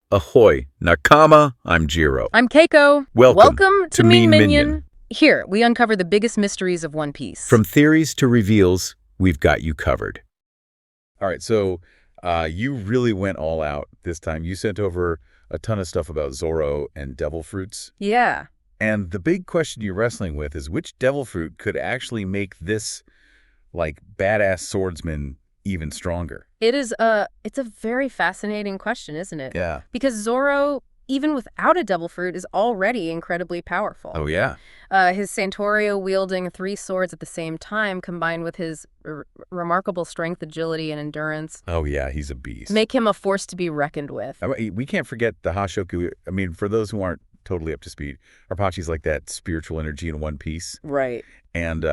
Ahoy, Nakama, I'm Jiro. I'm Keiko. Welcome to to Mean Minion. Here, we uncover the biggest mysteries of One Piece. From theories to reveals, we've got you covered. All right, so you really went all out this time. You sent over a ton of stuff about Zoro and devil fruits. Yeah. And the big question you're wrestling with is which devil fruit could actually make this, like, badass swordsman even stronger? It's a very fascinating question, isn't it? Yeah. Because Zoro, even without a devil fruit, is already incredibly powerful. Oh, yeah. His Santorio wielding 3 swords at the same time, combined with his remarkable strength, agility, and endurance. Oh, yeah, he's a beast. Make him a force to be reckoned with. We can't forget the Hashoku. I mean, for those who aren't totally up to speed, Arpachi's like that spiritual energy in one piece. Right. And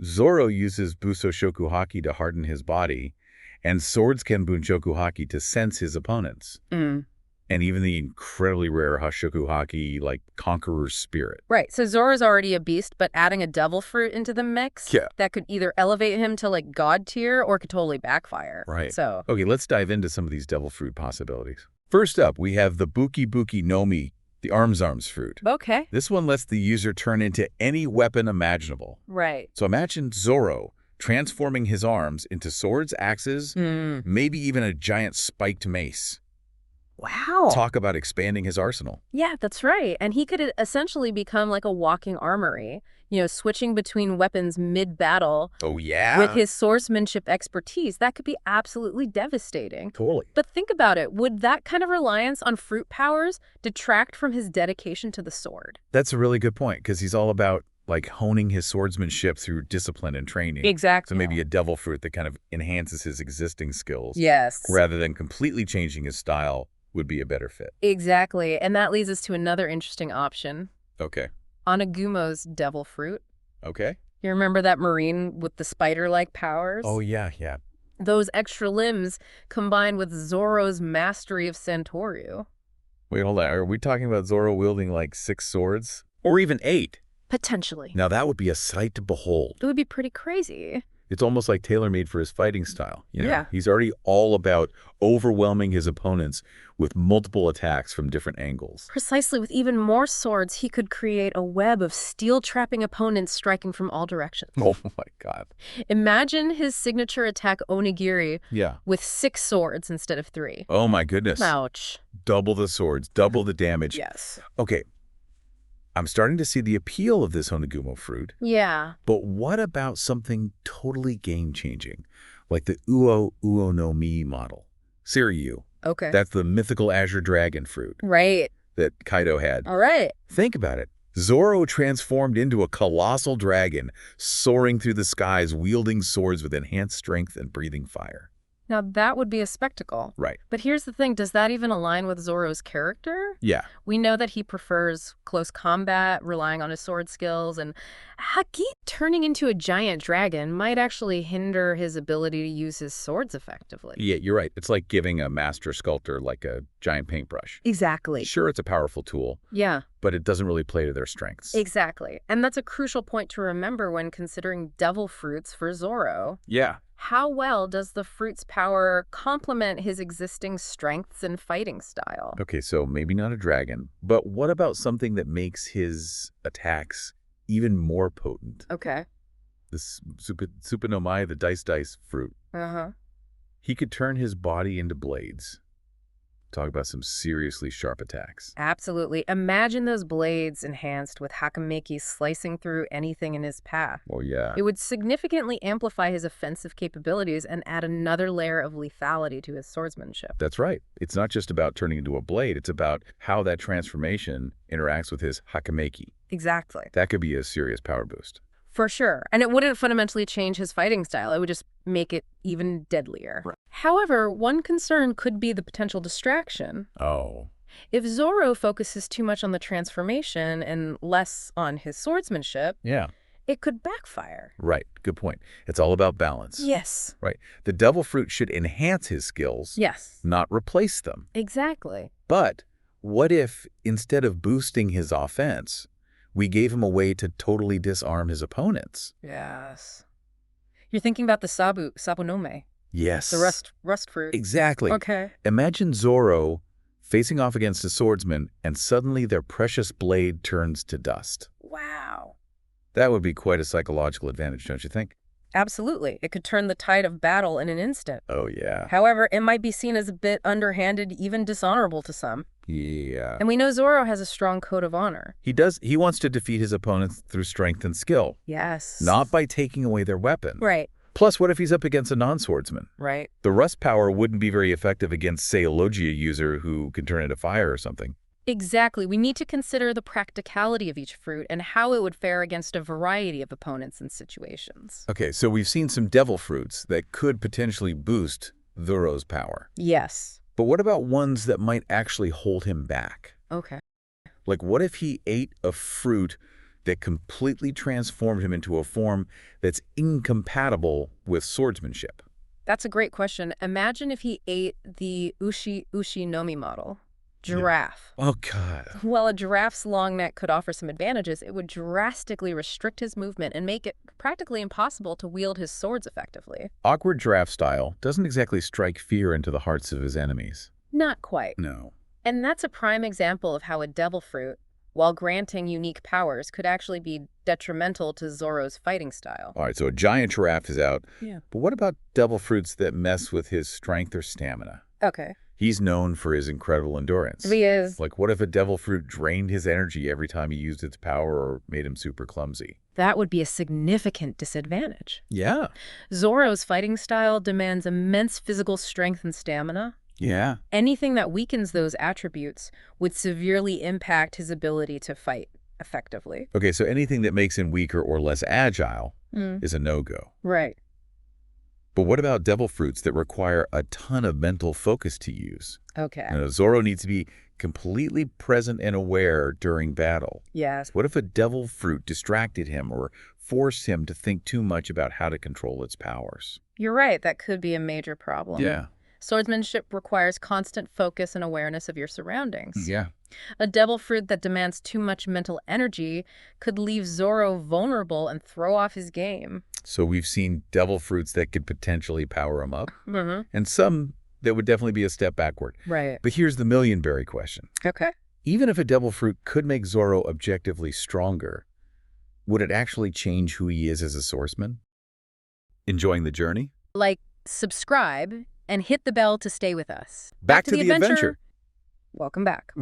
Zoro uses Buso Shoku Haki to harden his body, and Swords Ken Bunshoku Haki to sense his opponents. Mm. And even the incredibly rare Hashoku Haki, like Conqueror's Spirit. Right. So Zoro's already a beast, but adding a devil fruit into the mix, Yeah. that could either elevate him to like god tier or could totally backfire. Right. So, Okay, let's dive into some of these devil fruit possibilities. First up, we have the Buki Buki Nomi, the Arms fruit. okay. This one lets the user turn into any weapon imaginable. Right. So imagine Zoro transforming his arms into swords, axes, maybe even a giant spiked mace. Wow. Talk about expanding his arsenal. Yeah, that's right. And he could essentially become like a walking armory, switching between weapons mid-battle. Oh, yeah? With his swordsmanship expertise, that could be absolutely devastating. Totally. But think about it. Would that kind of reliance on fruit powers detract from his dedication to the sword? That's a really good point, because he's all about like honing his swordsmanship through discipline and training. Exactly. So maybe a devil fruit that kind of enhances his existing skills. Yes. Rather than completely changing his style would be a better fit. Exactly. And that leads us to another interesting option. Okay. Onagumo's devil fruit. Okay. You remember that marine with the spider-like powers? Oh, yeah, yeah. Those extra limbs combined with Zoro's mastery of Santorio. Wait, hold on. Are we talking about Zoro wielding like 6 swords? Or even 8? Potentially. Now that would be a sight to behold. It would be pretty crazy. It's almost like tailor-made for his fighting style. Yeah. He's already all about overwhelming his opponents with multiple attacks from different angles. Precisely. With even more swords, he could create a web of steel-trapping opponents striking from all directions. Oh my God. Imagine his signature attack Onigiri Yeah. with 6 swords instead of 3. Oh my goodness. Ouch. Double the swords, double the damage. Yes. Okay. I'm starting to see the appeal of this Onagumo fruit. Yeah. But what about something totally game-changing, like the Uo Uo no Mi model? Siryu. Okay. That's the mythical azure dragon fruit Right. that Kaido had. All right. Think about it. Zoro transformed into a colossal dragon, soaring through the skies, wielding swords with enhanced strength and breathing fire. Now, that would be a spectacle. Right. But here's the thing. Does that even align with Zoro's character? Yeah. We know that he prefers close combat, relying on his sword skills, and Haki turning into a giant dragon might actually hinder his ability to use his swords effectively. Yeah, you're right. It's like giving a master sculptor like a giant paintbrush. Exactly. Sure, it's a powerful tool, Yeah, but it doesn't really play to their strengths. exactly. And that's a crucial point to remember when considering devil fruits for Zoro. Yeah. How well does the fruit's power complement his existing strengths and fighting style? Okay, so maybe not a dragon, but what about something that makes his attacks even more potent? Okay. This Supanomai, the dice fruit. Uh-huh. He could turn his body into blades. Talk about some seriously sharp attacks. Absolutely. Imagine those blades enhanced with Hakameki slicing through anything in his path. Oh, yeah. It would significantly amplify his offensive capabilities and add another layer of lethality to his swordsmanship. That's right. It's not just about turning into a blade. It's about how that transformation interacts with his Hakameki. Exactly. That could be a serious power boost. For sure. And it wouldn't fundamentally change his fighting style. It would just make it even deadlier. Right. However, one concern could be the potential distraction. Oh. If Zoro focuses too much on the transformation and less on his swordsmanship, Yeah. it could backfire. Right. Good point. It's all about balance. Yes. Right. The devil fruit should enhance his skills, Yes. not replace them. Exactly. But what if, instead of boosting his offense, we gave him a way to totally disarm his opponents? Yes. You're thinking about the sabunome, Yes. the rust fruit. Exactly. Okay. Imagine Zoro facing off against a swordsman, and suddenly their precious blade turns to dust. Wow. That would be quite a psychological advantage, don't you think? Absolutely. It could turn the tide of battle in an instant. Oh, yeah. However, it might be seen as a bit underhanded, even dishonorable to some. Yeah. And we know Zoro has a strong code of honor. He does. He wants to defeat his opponents through strength and skill, Yes. not by taking away their weapon. Right. Plus, what if he's up against a non-swordsman? Right. The rust power wouldn't be very effective against, say, a Logia user who can turn into fire or something. Exactly. We need to consider the practicality of each fruit and how it would fare against a variety of opponents and situations. Okay, so we've seen some devil fruits that could potentially boost Zoro's power. Yes. But what about ones that might actually hold him back? Okay. Like, what if he ate a fruit that completely transformed him into a form that's incompatible with swordsmanship? That's a great question. Imagine if he ate the Ushi Nomi model. Giraffe. Oh, God. While a giraffe's long neck could offer some advantages, it would drastically restrict his movement and make it practically impossible to wield his swords effectively. Awkward giraffe style doesn't exactly strike fear into the hearts of his enemies. Not quite. No. And that's a prime example of how a devil fruit, while granting unique powers, could actually be detrimental to Zoro's fighting style. All right, so a giant giraffe is out. Yeah. But what about devil fruits that mess with his strength or stamina? Okay. He's known for his incredible endurance. He is. Like, what if a devil fruit drained his energy every time he used its power or made him super clumsy? That would be a significant disadvantage. Yeah. Zoro's fighting style demands immense physical strength and stamina. Yeah. Anything that weakens those attributes would severely impact his ability to fight effectively. Okay, so anything that makes him weaker or less agile is a no-go. Right. But what about devil fruits that require a ton of mental focus to use? Okay. Zoro needs to be completely present and aware during battle. Yes. What if a devil fruit distracted him or forced him to think too much about how to control its powers? You're right. That could be a major problem. Yeah. Swordsmanship requires constant focus and awareness of your surroundings. Yeah. A devil fruit that demands too much mental energy could leave Zoro vulnerable and throw off his game. So we've seen devil fruits that could potentially power him up, Mm-hmm. and some that would definitely be a step backward. Right. But here's the million-berry question. Okay. Even if a devil fruit could make Zoro objectively stronger, would it actually change who he is as a swordsman? Enjoying the journey? Like, subscribe and hit the bell to stay with us. Back to the adventure. Welcome back.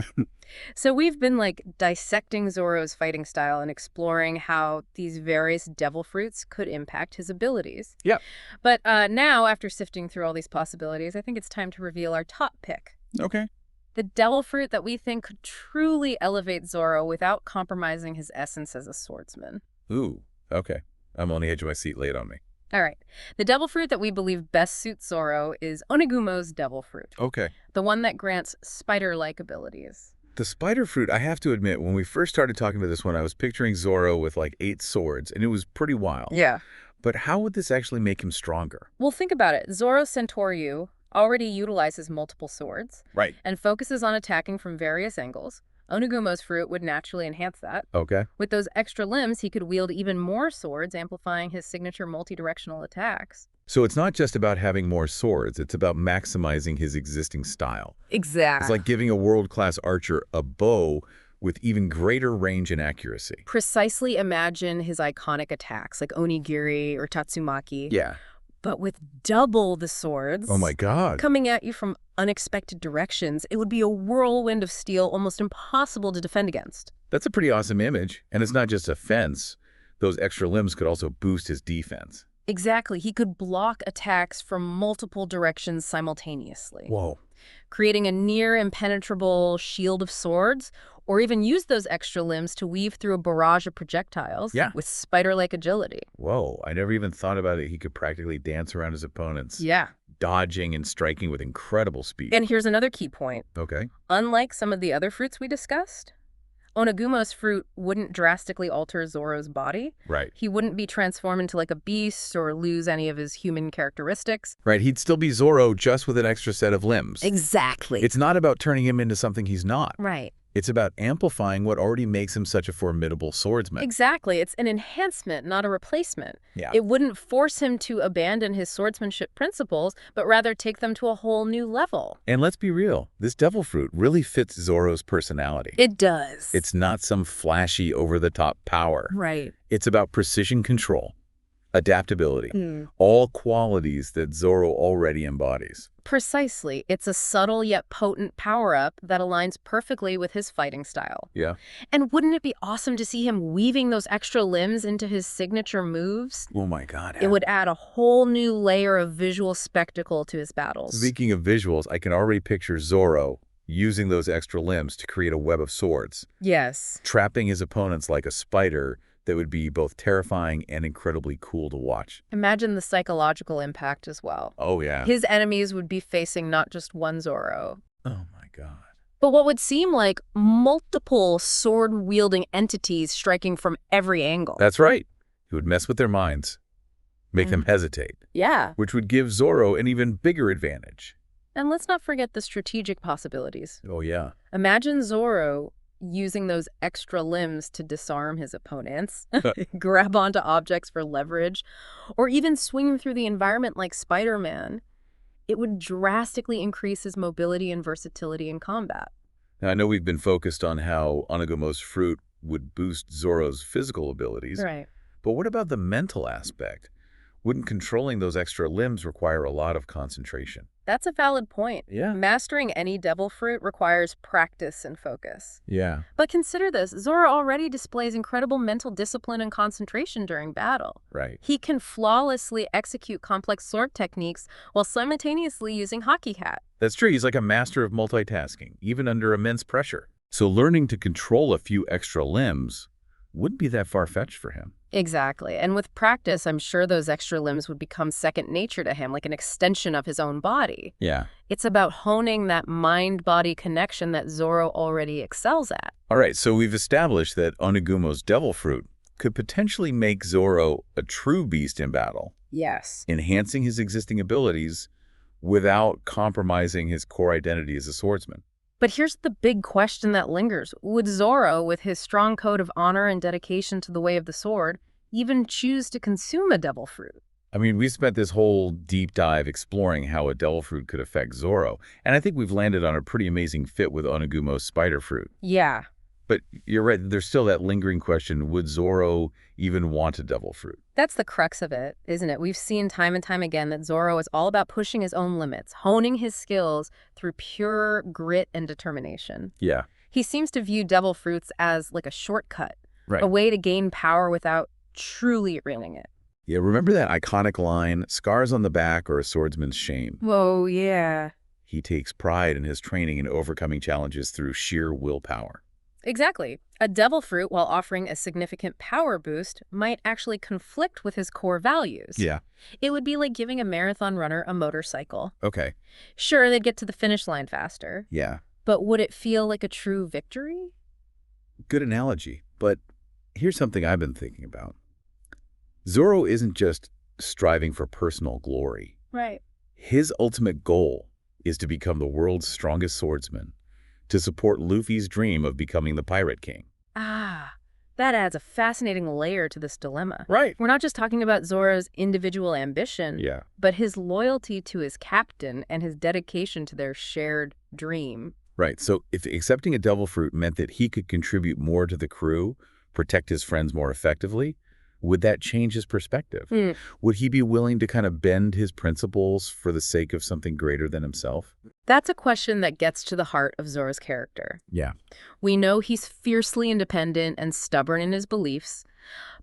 So we've been dissecting Zoro's fighting style and exploring how these various devil fruits could impact his abilities. Yep. But now, after sifting through all these possibilities, I think it's time to reveal our top pick. Okay. The devil fruit that we think could truly elevate Zoro without compromising his essence as a swordsman. Ooh, okay. I'm on the edge of my seat. Lay it on me. All right. The devil fruit that we believe best suits Zoro is Onegumo's devil fruit, Okay. the one that grants spider-like abilities. The spider fruit, I have to admit, when we first started talking about this one, I was picturing Zoro with 8 swords, and it was pretty wild. Yeah. But how would this actually make him stronger? Well, think about it. Zoro Centauryu already utilizes multiple swords Right. and focuses on attacking from various angles. Onegumo's fruit would naturally enhance that. Okay. With those extra limbs, he could wield even more swords, amplifying his signature multi-directional attacks. So it's not just about having more swords, it's about maximizing his existing style. Exactly. It's like giving a world-class archer a bow with even greater range and accuracy. Precisely imagine his iconic attacks like Onigiri or Tatsumaki, Yeah. but with double the swords. Oh my God. Coming at you from unexpected directions. It would be a whirlwind of steel, almost impossible to defend against. That's a pretty awesome image. And it's not just a fence. Those extra limbs could also boost his defense. Exactly. He could block attacks from multiple directions simultaneously, Whoa. creating a near impenetrable shield of swords, or even use those extra limbs to weave through a barrage of projectiles with spider-like agility. Whoa. I never even thought about it. He could practically dance around his opponents. Yeah. Dodging and striking with incredible speed. And here's another key point. Okay. Unlike some of the other fruits we discussed, Onegumo's fruit wouldn't drastically alter Zoro's body. Right. He wouldn't be transformed into a beast or lose any of his human characteristics. Right. He'd still be Zoro, just with an extra set of limbs. Exactly. It's not about turning him into something he's not. Right. It's about amplifying what already makes him such a formidable swordsman. Exactly. It's an enhancement, not a replacement. Yeah. It wouldn't force him to abandon his swordsmanship principles, but rather take them to a whole new level. And let's be real, this devil fruit really fits Zoro's personality. It does. It's not some flashy, over-the-top power. right. It's about precision control, adaptability, all qualities that Zoro already embodies. Precisely. It's a subtle yet potent power-up that aligns perfectly with his fighting style. Yeah. And wouldn't it be awesome to see him weaving those extra limbs into his signature moves? Oh my God. It would add a whole new layer of visual spectacle to his battles. Speaking of visuals, I can already picture Zoro using those extra limbs to create a web of swords, Yes. trapping his opponents like a spider that would be both terrifying and incredibly cool to watch. Imagine the psychological impact as well. Oh, yeah. His enemies would be facing not just one Zoro, Oh, my God. but what would seem like multiple sword-wielding entities striking from every angle. That's right. It would mess with their minds, make them hesitate, Yeah. which would give Zoro an even bigger advantage. And let's not forget the strategic possibilities. Oh, yeah. Imagine Zoro using those extra limbs to disarm his opponents, grab onto objects for leverage, or even swing through the environment like Spider-Man. It would drastically increase his mobility and versatility in combat. Now, I know we've been focused on how Onagumo's fruit would boost Zoro's physical abilities, Right. but what about the mental aspect? Wouldn't controlling those extra limbs require a lot of concentration? That's a valid point. Yeah. Mastering any devil fruit requires practice and focus. Yeah. But consider this, Zoro already displays incredible mental discipline and concentration during battle. Right. He can flawlessly execute complex sword techniques while simultaneously using Hockey Hat. That's true. He's like a master of multitasking, even under immense pressure. So learning to control a few extra limbs wouldn't be that far-fetched for him. Exactly. And with practice, I'm sure those extra limbs would become second nature to him, like an extension of his own body. Yeah. It's about honing that mind-body connection that Zoro already excels at. All right, so we've established that Onagumo's devil fruit could potentially make Zoro a true beast in battle, Yes. enhancing his existing abilities without compromising his core identity as a swordsman. But here's the big question that lingers. Would Zoro, with his strong code of honor and dedication to the way of the sword, even choose to consume a devil fruit? I mean, we spent this whole deep dive exploring how a devil fruit could affect Zoro, and I think we've landed on a pretty amazing fit with Onagumo's spider fruit. Yeah. But you're right, there's still that lingering question, would Zoro even want a devil fruit? That's the crux of it, isn't it? We've seen time and time again that Zoro is all about pushing his own limits, honing his skills through pure grit and determination. Yeah. He seems to view devil fruits as like a shortcut, Right. a way to gain power without truly earning it. Yeah, remember that iconic line, scars on the back or a swordsman's shame? Whoa, yeah. He takes pride in his training and overcoming challenges through sheer willpower. Exactly. A devil fruit, while offering a significant power boost, might actually conflict with his core values. Yeah. It would be like giving a marathon runner a motorcycle. Okay. Sure, they'd get to the finish line faster, Yeah. but would it feel like a true victory? Good analogy. But here's something I've been thinking about. Zoro isn't just striving for personal glory. Right. His ultimate goal is to become the world's strongest swordsman, to support Luffy's dream of becoming the Pirate King. Ah, that adds a fascinating layer to this dilemma. Right. We're not just talking about Zoro's individual ambition, Yeah. but his loyalty to his captain and his dedication to their shared dream. Right. So if accepting a devil fruit meant that he could contribute more to the crew, protect his friends more effectively, would that change his perspective? Would he be willing to kind of bend his principles for the sake of something greater than himself? That's a question that gets to the heart of Zoro's character. Yeah. We know he's fiercely independent and stubborn in his beliefs,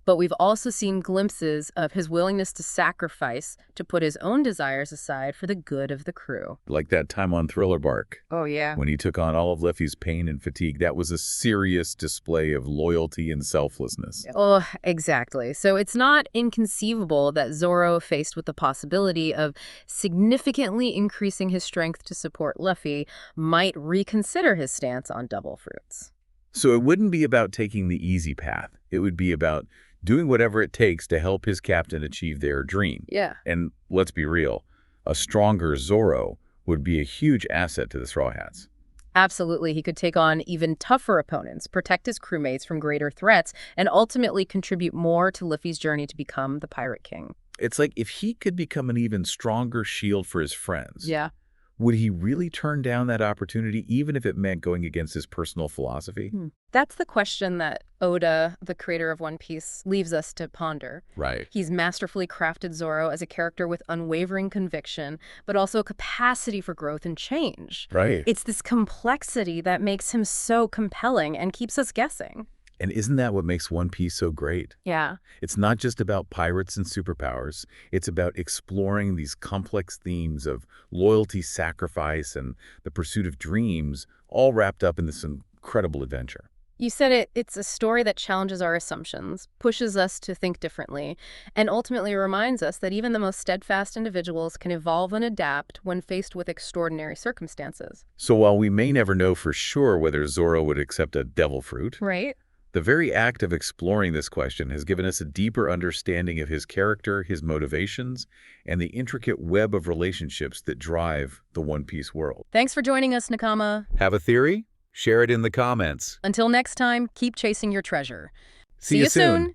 but we've also seen glimpses of his willingness to sacrifice to put his own desires aside for the good of the crew. Like that time on Thriller Bark, Oh, yeah. when he took on all of Luffy's pain and fatigue. That was a serious display of loyalty and selflessness. Oh, exactly. So it's not inconceivable that Zoro, faced with the possibility of significantly increasing his strength to support Luffy, might reconsider his stance on devil fruits. So it wouldn't be about taking the easy path. It would be about doing whatever it takes to help his captain achieve their dream. Yeah. And let's be real, a stronger Zoro would be a huge asset to the Straw Hats. Absolutely, he could take on even tougher opponents, protect his crewmates from greater threats, and ultimately contribute more to Luffy's journey to become the Pirate King. It's like if he could become an even stronger shield for his friends, Yeah. would he really turn down that opportunity even if it meant going against his personal philosophy? That's the question that Oda, the creator of One Piece, leaves us to ponder. Right. He's masterfully crafted Zoro as a character with unwavering conviction, but also a capacity for growth and change. Right. It's this complexity that makes him so compelling and keeps us guessing. And isn't that what makes One Piece so great? Yeah. It's not just about pirates and superpowers. It's about exploring these complex themes of loyalty, sacrifice, and the pursuit of dreams, all wrapped up in this incredible adventure. You said it, it's a story that challenges our assumptions, pushes us to think differently, and ultimately reminds us that even the most steadfast individuals can evolve and adapt when faced with extraordinary circumstances. So while we may never know for sure whether Zoro would accept a devil fruit, Right? the very act of exploring this question has given us a deeper understanding of his character, his motivations, and the intricate web of relationships that drive the One Piece world. Thanks for joining us, Nakama. Have a theory? Share it in the comments. Until next time, keep chasing your treasure. See you soon.